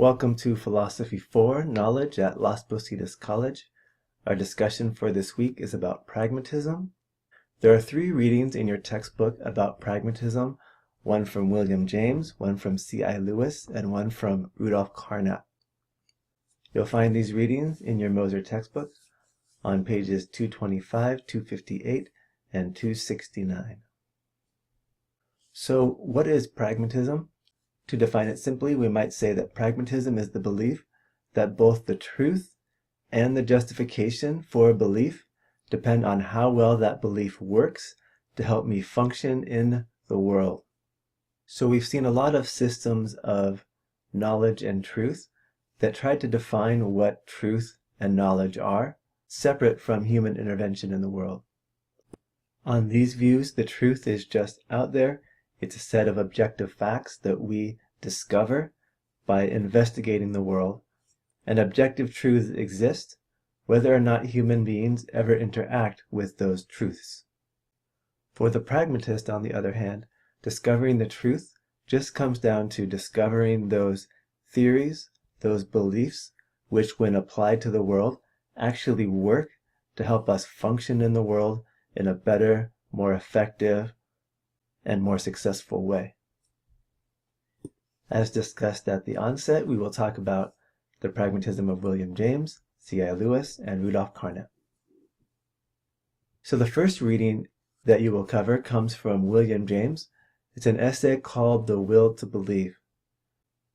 Welcome to Philosophy 4, Knowledge at Las Positas College. Our discussion for this week is about pragmatism. There are 3 readings in your textbook about pragmatism, one from William James, one from C.I. Lewis, and one from Rudolf Carnap. You'll find these readings in your Moser textbook on pages 225, 258, and 269. So, what is pragmatism? To define it simply, we might say that pragmatism is the belief that both the truth and the justification for a belief depend on how well that belief works to help me function in the world. So we've seen a lot of systems of knowledge and truth that try to define what truth and knowledge are, separate from human intervention in the world. On these views, the truth is just out there. It's a set of objective facts that we discover by investigating the world, and objective truths exist whether or not human beings ever interact with those truths. For the pragmatist, on the other hand, discovering the truth just comes down to discovering those theories, those beliefs, which when applied to the world actually work to help us function in the world in a better, more effective, and more successful way. As discussed at the onset, we will talk about the pragmatism of William James, C.I. Lewis, and Rudolf Carnap. So the first reading that you will cover comes from William James. It's an essay called The Will to Believe.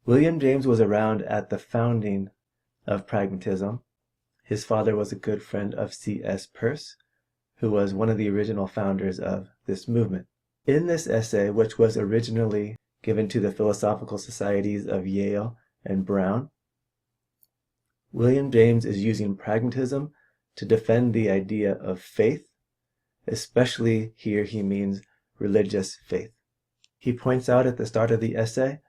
William James was around at the founding of pragmatism. His father was a good friend of C.S. Peirce, who was one of the original founders of this movement. In this essay, which was originally given to the philosophical societies of Yale and Brown, William James is using pragmatism to defend the idea of faith, especially here he means religious faith. He points out at the start of the essay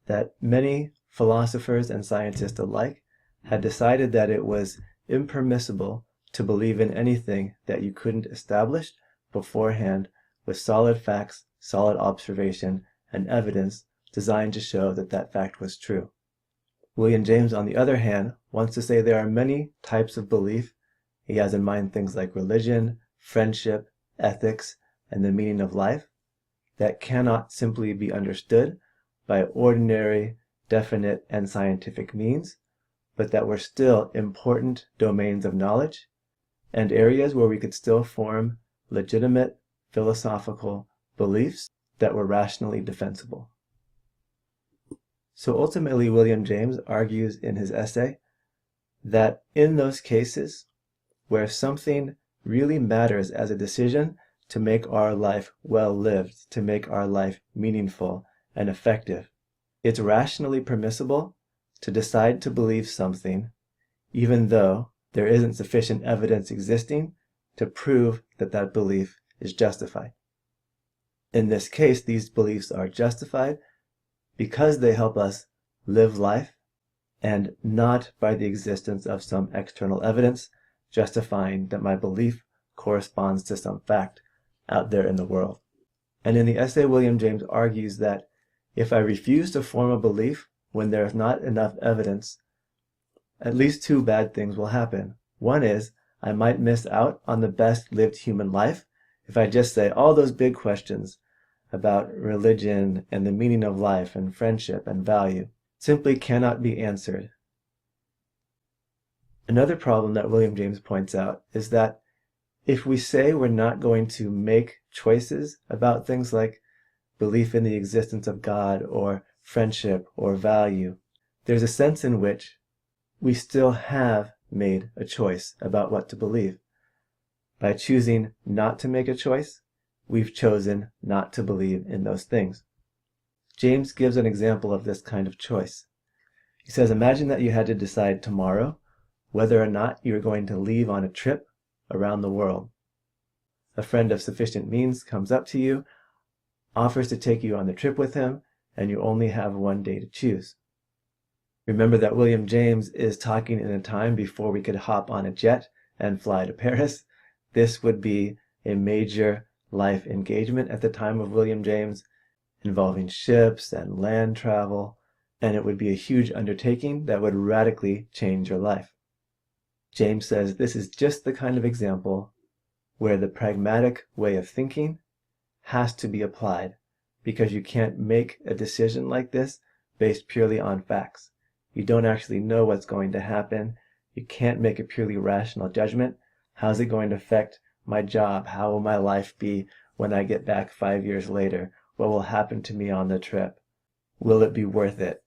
that many philosophers and scientists alike had decided that it was impermissible to believe in anything that you couldn't establish beforehand with solid facts, solid observation, and evidence designed to show that that fact was true. William James, on the other hand, wants to say there are many types of belief. He has in mind things like religion, friendship, ethics, and the meaning of life that cannot simply be understood by ordinary, definite, and scientific means, but that were still important domains of knowledge and areas where we could still form legitimate philosophical beliefs that were rationally defensible. So ultimately, William James argues in his essay that in those cases where something really matters as a decision to make our life well lived, to make our life meaningful and effective, it's rationally permissible to decide to believe something even though there isn't sufficient evidence existing to prove that that belief is justified. In this case, these beliefs are justified because they help us live life and not by the existence of some external evidence justifying that my belief corresponds to some fact out there in the world. And in the essay, William James argues that if I refuse to form a belief when there is not enough evidence, at least 2 bad things will happen. One is I might miss out on the best lived human life if I just say all those big questions about religion and the meaning of life and friendship and value simply cannot be answered. Another problem that William James points out is that if we say we're not going to make choices about things like belief in the existence of God or friendship or value, there's a sense in which we still have made a choice about what to believe. By choosing not to make a choice, we've chosen not to believe in those things. James gives an example of this kind of choice. He says, imagine that you had to decide tomorrow whether or not you're going to leave on a trip around the world. A friend of sufficient means comes up to you, offers to take you on the trip with him, and you only have one day to choose. Remember that William James is talking in a time before we could hop on a jet and fly to Paris. This would be a major life engagement at the time of William James, involving ships and land travel, and it would be a huge undertaking that would radically change your life. James says this is just the kind of example where the pragmatic way of thinking has to be applied, because you can't make a decision like this based purely on facts. You don't actually know what's going to happen. You can't make a purely rational judgment. How's it going to affect my job? How will my life be when I get back 5 years later? What will happen to me on the trip? Will it be worth it?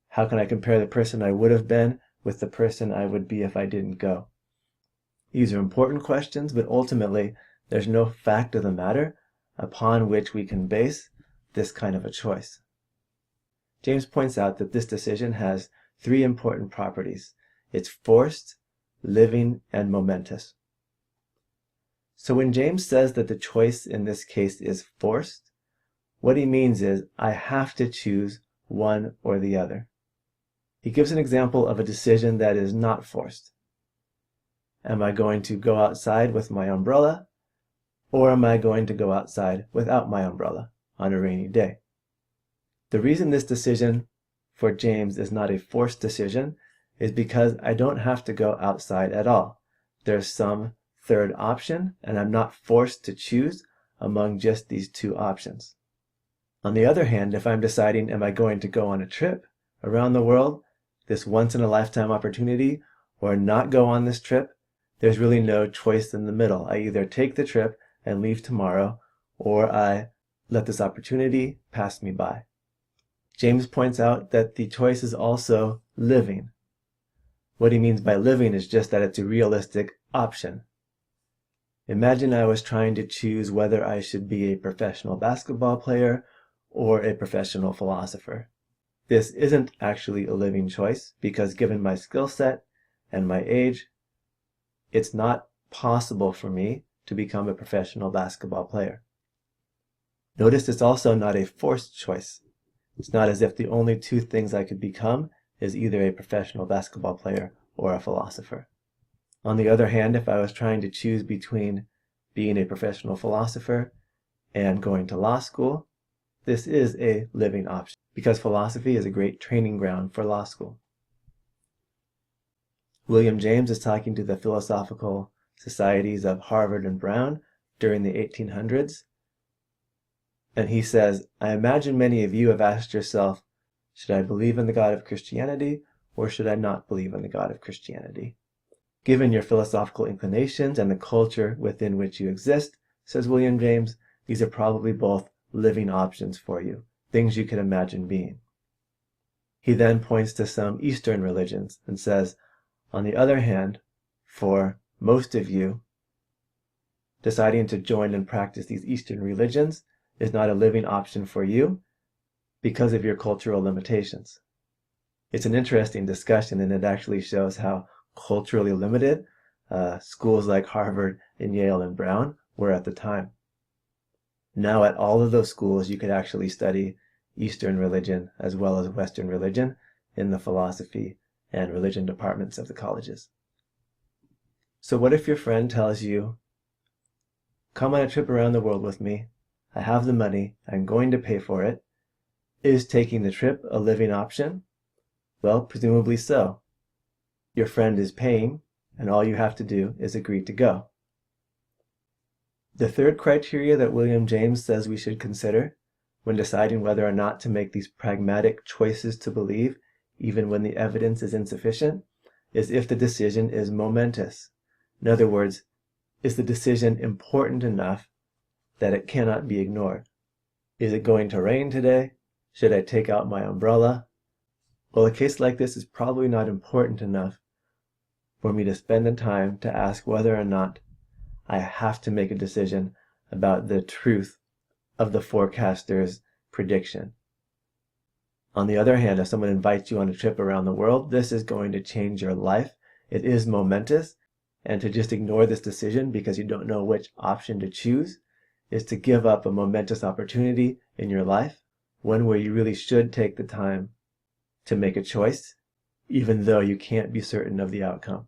How can I compare the person I would have been with the person I would be if I didn't go? These are important questions, but ultimately, there's no fact of the matter upon which we can base this kind of a choice. James points out that this decision has 3 important properties. It's forced, living, and momentous. So when James says that the choice in this case is forced, what he means is I have to choose one or the other. He gives an example of a decision that is not forced. Am I going to go outside with my umbrella, or am I going to go outside without my umbrella on a rainy day? The reason this decision for James is not a forced decision is because I don't have to go outside at all. There's some third option, and I'm not forced to choose among just these 2 options. On the other hand, if I'm deciding, am I going to go on a trip around the world, this once-in-a-lifetime opportunity, or not go on this trip, there's really no choice in the middle. I either take the trip and leave tomorrow, or I let this opportunity pass me by. James points out that the choice is also living. What he means by living is just that it's a realistic option. Imagine I was trying to choose whether I should be a professional basketball player or a professional philosopher. This isn't actually a living choice because given my skill set and my age, it's not possible for me to become a professional basketball player. Notice it's also not a forced choice. It's not as if the only 2 things I could become is either a professional basketball player or a philosopher. On the other hand, if I was trying to choose between being a professional philosopher and going to law school, this is a living option because philosophy is a great training ground for law school. William James is talking to the philosophical societies of Harvard and Brown during the 1800s, and he says, I imagine many of you have asked yourself, should I believe in the God of Christianity or should I not believe in the God of Christianity? Given your philosophical inclinations and the culture within which you exist, says William James, these are probably both living options for you, things you could imagine being. He then points to some Eastern religions and says, on the other hand, for most of you, deciding to join and practice these Eastern religions is not a living option for you because of your cultural limitations. It's an interesting discussion, and it actually shows how culturally limited schools like Harvard and Yale and Brown were at the time. Now at all of those schools, you could actually study Eastern religion as well as Western religion in the philosophy and religion departments of the colleges. So what if your friend tells you, come on a trip around the world with me, I have the money, I'm going to pay for it. Is taking the trip a living option? Well, presumably so. Your friend is paying, and all you have to do is agree to go. The third criteria that William James says we should consider when deciding whether or not to make these pragmatic choices to believe, even when the evidence is insufficient, is if the decision is momentous. In other words, is the decision important enough that it cannot be ignored? Is it going to rain today? Should I take out my umbrella? Well, a case like this is probably not important enough for me to spend the time to ask whether or not I have to make a decision about the truth of the forecaster's prediction. On the other hand, if someone invites you on a trip around the world, this is going to change your life. It is momentous, and to just ignore this decision because you don't know which option to choose is to give up a momentous opportunity in your life, one where you really should take the time to make a choice, even though you can't be certain of the outcome.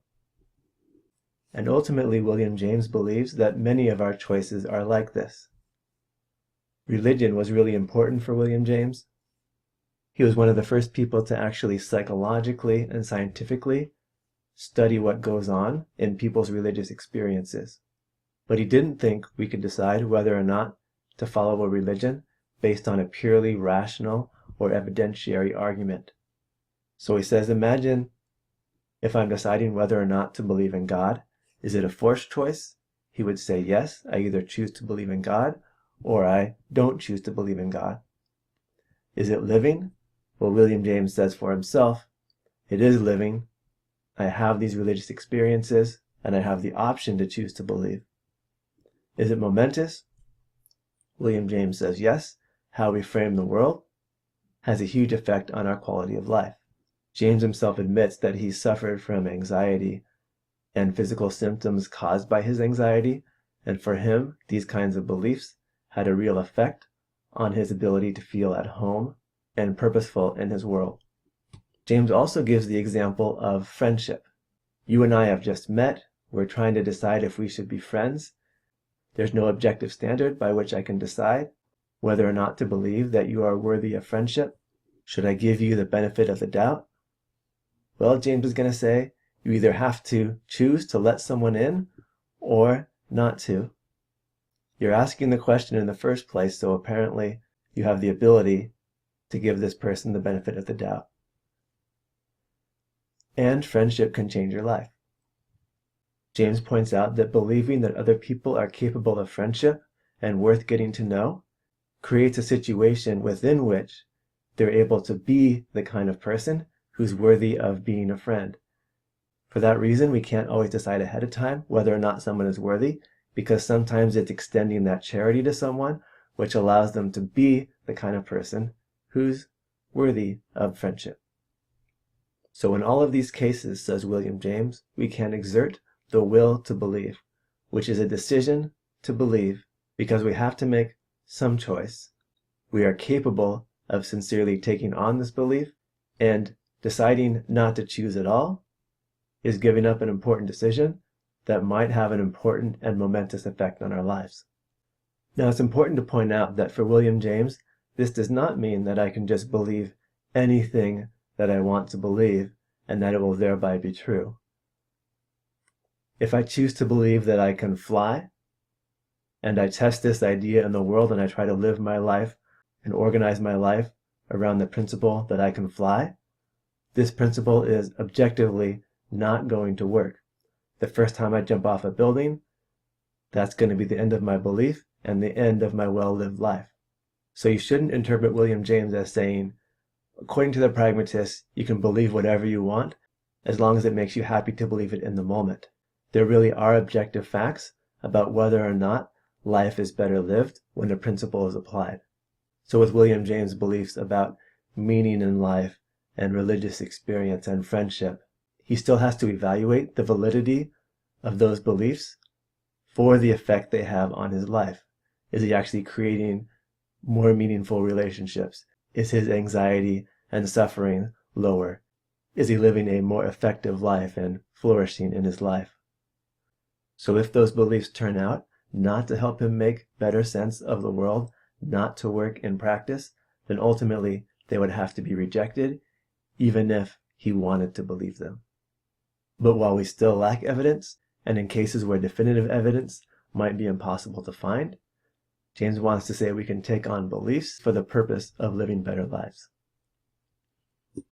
And ultimately, William James believes that many of our choices are like this. Religion was really important for William James. He was one of the first people to actually psychologically and scientifically study what goes on in people's religious experiences. But he didn't think we could decide whether or not to follow a religion based on a purely rational or evidentiary argument. So he says, imagine if I'm deciding whether or not to believe in God. Is it a forced choice? He would say, yes, I either choose to believe in God or I don't choose to believe in God. Is it living? Well, William James says for himself, it is living. I have these religious experiences and I have the option to choose to believe. Is it momentous? William James says, yes, how we frame the world has a huge effect on our quality of life. James himself admits that he suffered from anxiety and physical symptoms caused by his anxiety, and for him, these kinds of beliefs had a real effect on his ability to feel at home and purposeful in his world. James also gives the example of friendship. You and I have just met. We're trying to decide if we should be friends. There's no objective standard by which I can decide whether or not to believe that you are worthy of friendship. Should I give you the benefit of the doubt? Well, James is going to say, you either have to choose to let someone in or not to. You're asking the question in the first place, so apparently you have the ability to give this person the benefit of the doubt. And friendship can change your life. James points out that believing that other people are capable of friendship and worth getting to know creates a situation within which they're able to be the kind of person who's worthy of being a friend. For that reason, we can't always decide ahead of time whether or not someone is worthy, because sometimes it's extending that charity to someone which allows them to be the kind of person who's worthy of friendship. So in all of these cases, says William James, we can exert the will to believe, which is a decision to believe because we have to make some choice. We are capable of sincerely taking on this belief, and deciding not to choose at all is giving up an important decision that might have an important and momentous effect on our lives. Now, it's important to point out that for William James, this does not mean that I can just believe anything that I want to believe and that it will thereby be true. If I choose to believe that I can fly, and I test this idea in the world and I try to live my life and organize my life around the principle that I can fly, this principle is objectively not going to work. The first time I jump off a building, that's going to be the end of my belief and the end of my well-lived life. So you shouldn't interpret William James as saying, according to the pragmatists, you can believe whatever you want as long as it makes you happy to believe it in the moment. There really are objective facts about whether or not life is better lived when a principle is applied. So with William James' beliefs about meaning in life and religious experience and friendship, he still has to evaluate the validity of those beliefs for the effect they have on his life. Is he actually creating more meaningful relationships? Is his anxiety and suffering lower? Is he living a more effective life and flourishing in his life? So if those beliefs turn out not to help him make better sense of the world, not to work in practice, then ultimately they would have to be rejected, even if he wanted to believe them. But while we still lack evidence, and in cases where definitive evidence might be impossible to find, James wants to say we can take on beliefs for the purpose of living better lives.